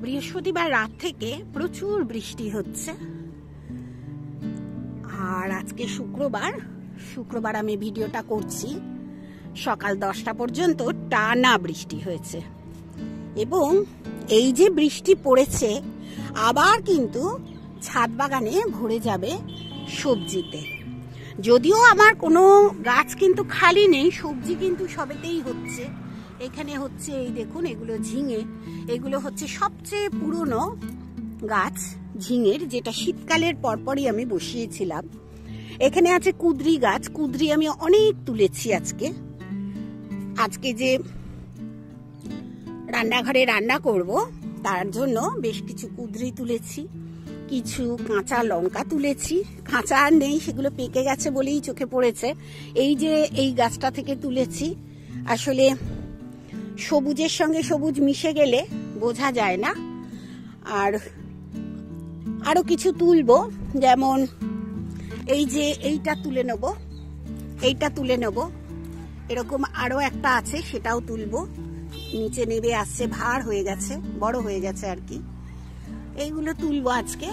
বৃহস্পতিবার রাত থেকে প্রচুর বৃষ্টি হচ্ছে। আর আজকে শুক্রবার আমি ভিডিওটা করছি, সকাল 10টা পর্যন্ত টানা বৃষ্টি হয়েছে। এবং এই যে বৃষ্টি পড়েছে, আবার কিন্তু ছাদ বাগানে ভরে যাবে সবজিতে। যদিও আমার কোনো গাছ কিন্তু খালি নেই, সবজি কিন্তু সবেতেই হচ্ছে। এখানে হচ্ছে, এই দেখুন, এগুলো ঝিঙে। এগুলো হচ্ছে সবচেয়ে পুরনো গাছ ঝিঙের, যেটা শীতকালের পরপরই আমি বসিয়েছিলাম। এখানে আছে কুঁদরি গাছ, কুঁদরি আমি অনেক তুলেছি। আজকে যে রান্নাঘরে রান্না করব তার জন্য বেশ কিছু কুঁদরি তুলেছি, কিছু কাঁচা লঙ্কা তুলেছি। কাঁচা আর নেই, সেগুলো পেকে গেছে বলেই চোখে পড়েছে। এই যে এই গাছটা থেকে তুলেছি। আসলে সবুজের সঙ্গে সবুজ মিশে গেলে বোঝা যায় না। আর আরো কিছু তুলবো, যেমন এই যে এইটা তুলে নেব, এরকম আরো একটা আছে, সেটাও তুলবো। নিচে নেবে আসছে, ভার হয়ে গেছে, বড় হয়ে গেছে আর কি। এইগুলো তুলবো আজকে।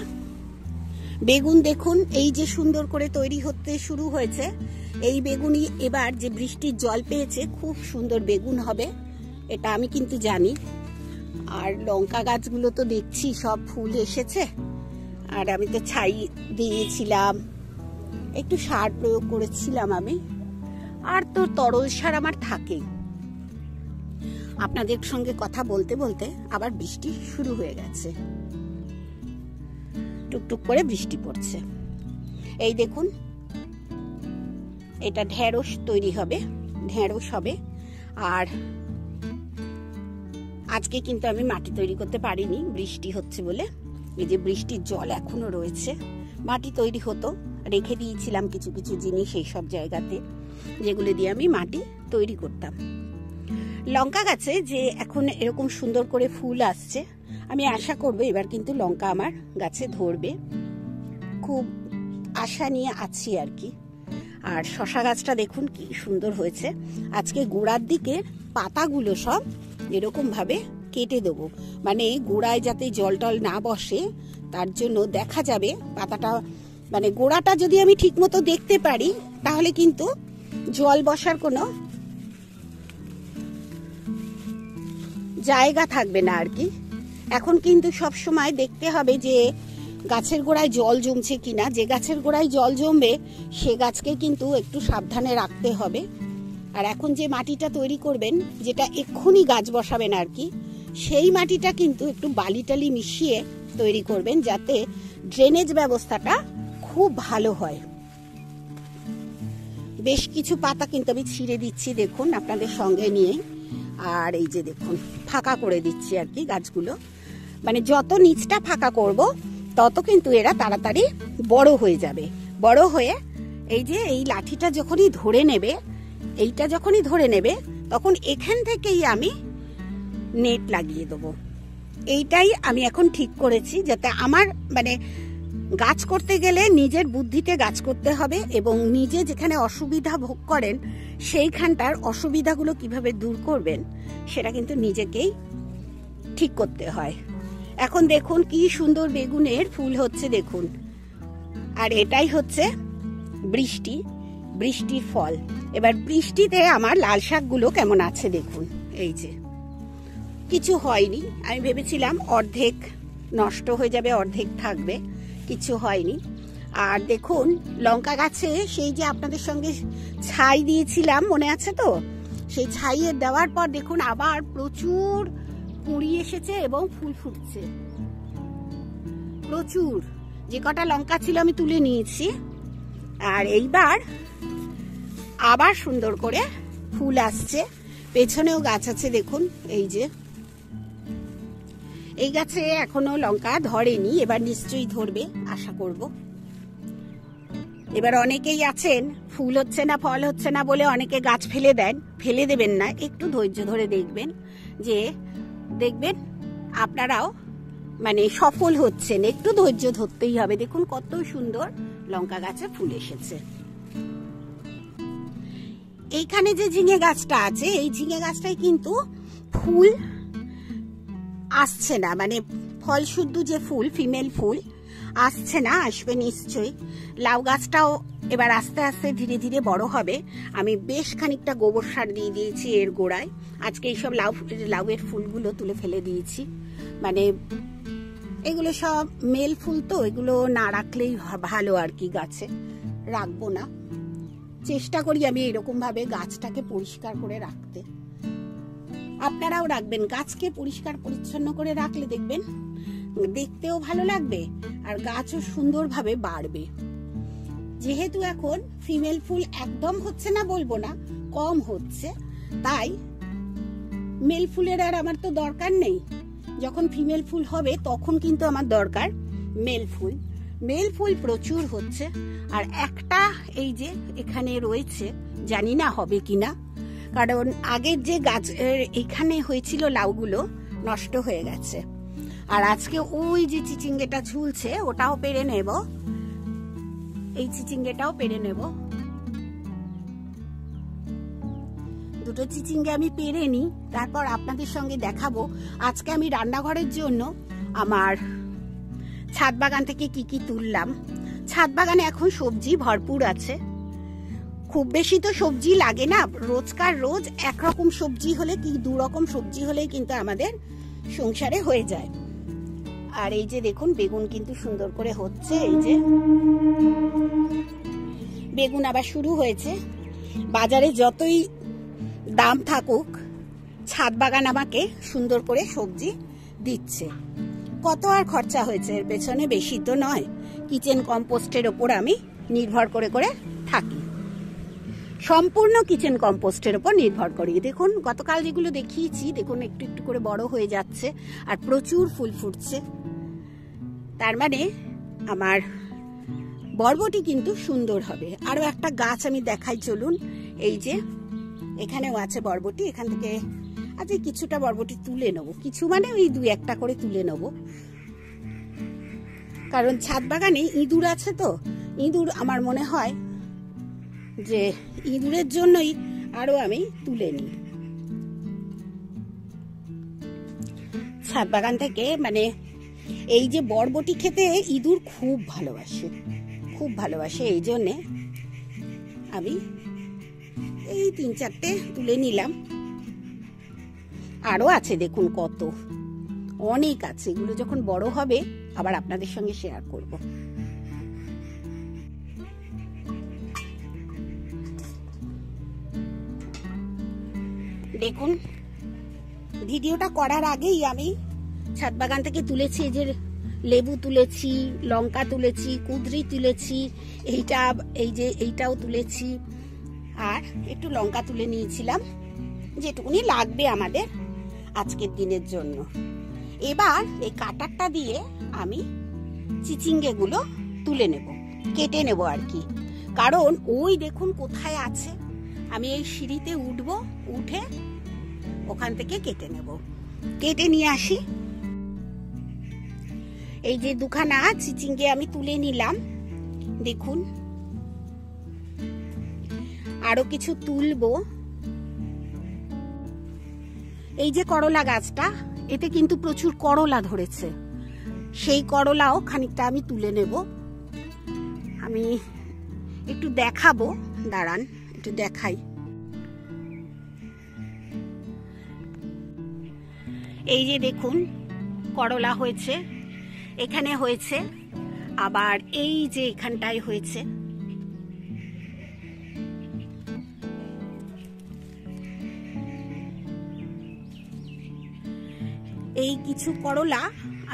বেগুন দেখুন, এই যে সুন্দর করে তৈরি হতে শুরু হয়েছে। এই বেগুনই এবার যে বৃষ্টির জল পেয়েছে, খুব সুন্দর বেগুন হবে, এটা আমি কিন্তু জানি। আর লঙ্কা গাছগুলো তো দেখছি সব ফুল এসেছে। আর আমি তো ছাই দিয়েছিলাম, একটু সার প্রয়োগ করেছিলাম আমি। আর তো তরল সার আমার থাকেই। আপনাদের সঙ্গে কথা বলতে বলতে আবার বৃষ্টি শুরু হয়ে গেছে, টুকটুক করে বৃষ্টি পড়ছে। এই দেখুন, এটা ঢেঁড়স হবে। আর আজকে কিন্তু আমি মাটি তৈরি করতে পারিনি, বৃষ্টি হচ্ছে বলে। এই যে বৃষ্টির জল এখনো রয়েছে। মাটি তৈরি হতো, রেখে দিয়েছিলাম কিছু কিছু জিনিস এই সব জায়গাতে, যেগুলো দিয়ে আমি মাটি তৈরি করতাম। লঙ্কা গাছে যে এখন এরকম সুন্দর করে ফুল আসছে, আমি আশা করব এবার কিন্তু লঙ্কা আমার গাছে ধরবে, খুব আশা নিয়ে আছি আর কি। আর শশা গাছটা দেখুন কি সুন্দর হয়েছে। আজকে গোড়ার দিকে পাতাগুলো সব এরকম ভাবে কেটে দেবো, মানে গোড়ায় যাতে জল টল না বসে, তার জন্য দেখা যাবে পাতাটা, মানে গোড়াটা যদি আমি ঠিক মতো দেখতে পারি, তাহলে কিন্তু জল বসার কোনো জায়গা থাকবে না আর কি। এখন কিন্তু সব সময় দেখতে হবে যে গাছের গোড়ায় জল জমছে কিনা। যে গাছের গোড়ায় জল জমবে সে গাছকে কিন্তু একটু সাবধানে রাখতে হবে। আর এখন যে মাটিটা তৈরি করবেন, যেটা এক্ষুনি গাছ বসাবেন আর কি, সেই মাটিটা কিন্তু একটু বালি টালি মিশিয়ে তৈরি করবেন, যাতে ড্রেনেজ ব্যবস্থাটা খুব ভালো হয়। বেশ কিছু পাতা কিন্তু আমি ছিঁড়ে দিচ্ছি, দেখুন, আপনাদের সঙ্গে নিয়ে। আর এই যে দেখুন, ফাঁকা করে দিচ্ছি আর কি গাছগুলো। মানে যত নিচটা ফাঁকা করব, তত কিন্তু এরা তাড়াতাড়ি বড় হয়ে যাবে। বড় হয়ে এই যে এই লাঠিটা যখনই ধরে নেবে, তখন এখান থেকেই আমি নেট লাগিয়ে দেবো। এইটাই আমি এখন ঠিক করেছি, যাতে আমার মানে গাছ করতে গেলে নিজের বুদ্ধিতে গাছ করতে হবে, এবং নিজে যেখানে অসুবিধা ভোগ করেন সেইখানটার অসুবিধাগুলো কিভাবে দূর করবেন সেটা কিন্তু নিজেকেই ঠিক করতে হয়। এখন দেখুন কি সুন্দর বেগুনের ফুল হচ্ছে, দেখুন। আর এটাই হচ্ছে বৃষ্টির ফল। এবার বৃষ্টিতে আমার লাল শাকগুলো কেমন আছে দেখুন। এই যে কিছু হয়নি, আমি ভেবেছিলাম অর্ধেক নষ্ট হয়ে যাবে, অর্ধেক থাকবে, কিছু হয়নি। আর দেখুন লঙ্কা গাছে সেই যে আপনাদের সঙ্গে ছাই দিয়েছিলাম, মনে আছে তো? সেই ছাইয়ের দেওয়ার পর দেখুন আবার প্রচুর কুঁড়ি এসেছে এবং ফুল ফুটছে প্রচুর। যে কটা লঙ্কা ছিল আমি তুলে নিয়েছি। আর এইবার আবার সুন্দর করে ফুল আসছে। পেছনেও গাছ আছে দেখুন, এই যে এই গাছে এখনো লঙ্কা ধরেনি, এবার নিশ্চয়ই ধরবে আশা করব। এবার অনেকেই আছেন ফুল হচ্ছে না, ফল হচ্ছে না বলে অনেকে গাছ ফেলে দেন। ফেলে দেবেন না, একটু ধৈর্য ধরে দেখবেন আপনারাও মানে সফল হচ্ছেন। একটু ধৈর্য ধরতেই হবে। দেখুন কত সুন্দর লঙ্কা গাছে ফুল এসেছে। এইখানে যে ঝিঙে গাছটা আছে, এই ঝিঙে গাছটাই কিন্তু ফুল আসছে না, মানে ফল শুদ্ধ যে ফুল, ফিমেল ফুল আসছে না, আসবে নিশ্চয়ই। লাউ গাছটাও এবার আস্তে আস্তে ধীরে ধীরে বড় হবে। আমি বেশ খানিকটা গোবর সার দিয়ে দিয়েছি এর গোড়ায়। আজকে এইসব লাউয়ের ফুলগুলো তুলে ফেলে দিয়েছি, মানে এগুলো সব মেল ফুল তো, এগুলো না রাখলেই ভালো আর কি, গাছে রাখবো না। চেষ্টা করি আমি এরকম ভাবে গাছটাকে পরিষ্কার করে রাখতে। আপনারাও রাখবেন, গাছকে পরিষ্কার পরিচ্ছন্ন করে রাখলে দেখবেন দেখতেও ভালো লাগবে আর গাছও সুন্দরভাবে বাড়বে। যেহেতু এখন ফিমেল ফুল একদম হচ্ছে না বলবো না, কম হচ্ছে, তাই মেল ফুলের আর আমার তো দরকার নেই। যখন ফিমেল ফুল হবে তখন কিন্তু আমার দরকার মেল ফুল। মেল ফুল প্রচুর হচ্ছে। আর একটা এই যে এখানে রয়েছে, জানি না হবে কিনা, কারণ আগের যে গাছ এখানে হয়েছিল লাউগুলো নষ্ট হয়ে গেছে। আর আজকে ওই যে চিচিঙ্গেটা ঝুলছে ওটাও পেরে নেব, এই চিচিঙ্গেটাও পেরে নেব। দুটো চিচিঙ্গে আমি পেরে নিই, তারপর আপনাদের সঙ্গে দেখাবো আজকে আমি রান্নাঘরের জন্য আমার ছাদ বাগান থেকে কি কি তুললাম। ছাদ বাগানে এখন সবজি ভরপুর আছে, খুব বেশি তো সবজি লাগে না, রোজকার রোজ একরকম সবজি হলে কি দু রকম সবজি হলেই কিন্তু আমাদের সংসারে হয়ে যায়। আর এই যে দেখুন বেগুন কিন্তু সুন্দর করে হচ্ছে, এই যে বেগুন আবার শুরু হয়েছে। বাজারে যতই দাম থাকুক, ছাদ বাগান আমাকে সুন্দর করে সবজি দিচ্ছে। কত আর খরচা হয়েছে এর পেছনে, বেশি তো নয়। কিচেন কম্পোস্টের ওপর আমি নির্ভর করে করে থাকি, সম্পূর্ণ কিচেন কম্পোস্টের ওপর নির্ভর করি। দেখুন গতকাল যেগুলো দেখিয়েছি, দেখুন একটু একটু করে বড় হয়ে যাচ্ছে আর প্রচুর ফুল ফুটছে। তার মানে আমার বরবটি কিন্তু সুন্দর হবে। আরো একটা গাছ আমি দেখাই চলুন, এই যে এখানেও আছে বরবটি। এখান থেকে আজকে কিছুটা বরবটি তুলে নেবো, কিছু মানে ওই দুই একটা করে তুলে নেবো, কারণ ছাদ বাগানে ইঁদুর আছে তো, ইঁদুর আমার মনে হয় যে ইঁদুরের জন্যই আরো আমি তুলে নিই। ছাদ বাগান থেকে মানে এই যে বরবটি খেতে ইঁদুর খুব ভালোবাসে, খুব ভালোবাসে, এই জন্যে আমি এই 3-4টে তুলে নিলাম। আরো আছে দেখুন কত, অনেক আছে। এগুলো যখন বড় হবে আবার আপনাদের সঙ্গে শেয়ার করব। দেখুন ভিডিওটা করার আগেই আমি ছাদ বাগান থেকে তুলেছি, এই যে লেবু তুলেছি, লঙ্কা তুলেছি, কুঁদরি তুলেছি, এইটাও তুলেছি, আর একটু লঙ্কা তুলে নিয়েছিলাম যেটুকুনি লাগবে আমাদের আজকের দিনের জন্য। এবার এই কাটারটা দিয়ে আমি চিচিঙ্গে গুলো তুলে নেব, কেটে নেব আর কি। কারণ ওই দেখুন কোথায় আছে, আমি এই সিঁড়িতে উঠবো, উঠে ওখান থেকে কেটে নেব। কেটে নিয়ে আসি। এই যে দুখানা চিচিঙ্গে আমি তুলে নিলাম, দেখুন আরো কিছু তুলবো। এই যে করলা গাছটা, এতে কিন্তু প্রচুর করলা ধরেছে, সেই করলাও খানিকটা আমি তুলে নেব। আমি একটু দেখাবো, দাঁড়ান একটু দেখাই। এই যে দেখুন করলা হয়েছে, এখানে হয়েছে, আবার এই যে এখানটায় হয়েছে। এই কিছু করলা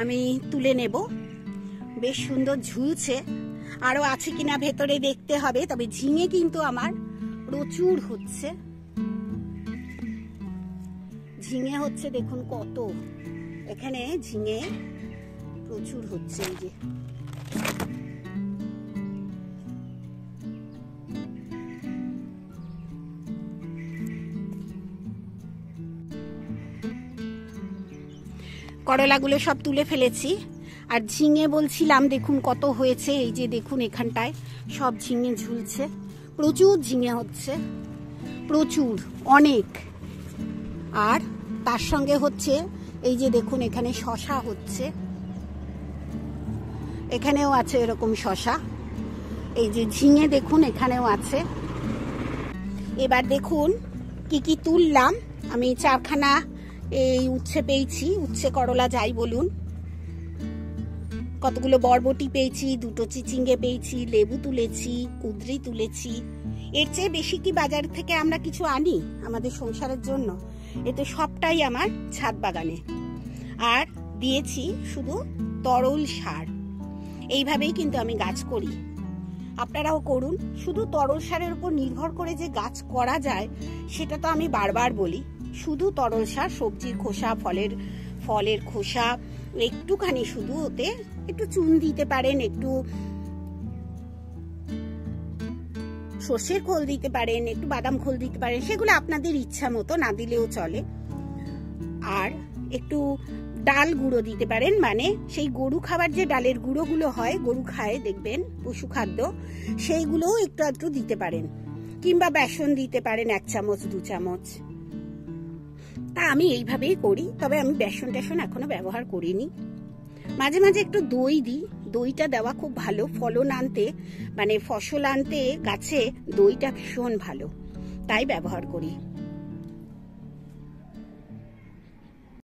আমি তুলে নেব, বেশ সুন্দর ঝুলছে। আরো আছে কিনা ভেতরে দেখতে হবে। তবে ঝিঙে কিন্তু আমার প্রচুর হচ্ছে, ঝিঙে হচ্ছে দেখুন কত, এখানে ঝিঙে প্রচুর হচ্ছে। এই যে করলাগুলো সব তুলে ফেলেছি। আর ঝিঙে বলছিলাম দেখুন কত হয়েছে, এই যে দেখুন এখানটায় সব ঝিঙে ঝুলছে, প্রচুর ঝিঙে হচ্ছে, প্রচুর, অনেক। আর তার সঙ্গে হচ্ছে এই যে দেখুন এখানে শশা হচ্ছে, এখানেও আছে এরকম শশা। এই যে ঝিঙে দেখুন এখানেও আছে। এবার দেখুন কি কি তুললাম আমি। 4খানা এই উচ্ছে পেয়েছি, উচ্ছে করলা যাই বলুন, কতগুলো বরবটি পেয়েছি, 2টো চিচিঙ্গে পেয়েছি, লেবু তুলেছি, কুঁদরি তুলেছি। এর চেয়ে বেশি কি বাজার থেকে আমরা কিছু আনি আমাদের সংসারের জন্য? এ তো সবটাই আমার ছাদ বাগানে। আর দিয়েছি শুধু তরল সার। এইভাবেই কিন্তু আমি গাছ করি, আপনারাও করুন। শুধু তরল সারের উপর নির্ভর করে যে গাছ করা যায় সেটা তো আমি বারবার বলি। শুধু তরল সার, সবজির খোসা, ফলের খোসা, একটুখানি শুধু ওতে একটু চুন দিতে পারেন, একটু সর্ষের খোল দিতে পারেন, একটু বাদাম খোল দিতে পারেন, সেগুলো আপনাদের ইচ্ছা মতো, না দিলেও চলে। আর একটু ডাল গুঁড়ো দিতে পারেন, মানে সেই গরু খাবার যে ডালের গুঁড়োগুলো হয়, গরু খায় দেখবেন, পশু খাদ্য, সেইগুলোও একটু একটু দিতে পারেন। কিংবা বেসন দিতে পারেন 1 চামচ 2 চামচ। তা আমি এইভাবেই করি, তবে আমি বেসন টেসন এখনো ব্যবহার করিনি। মাঝে মাঝে একটু দই দিই, দইটা দেওয়া খুব ভালো। ফলন আনতে মানে ফসল আনতে গাছে দইটা ভীষণ ভালো, তাই ব্যবহার করি।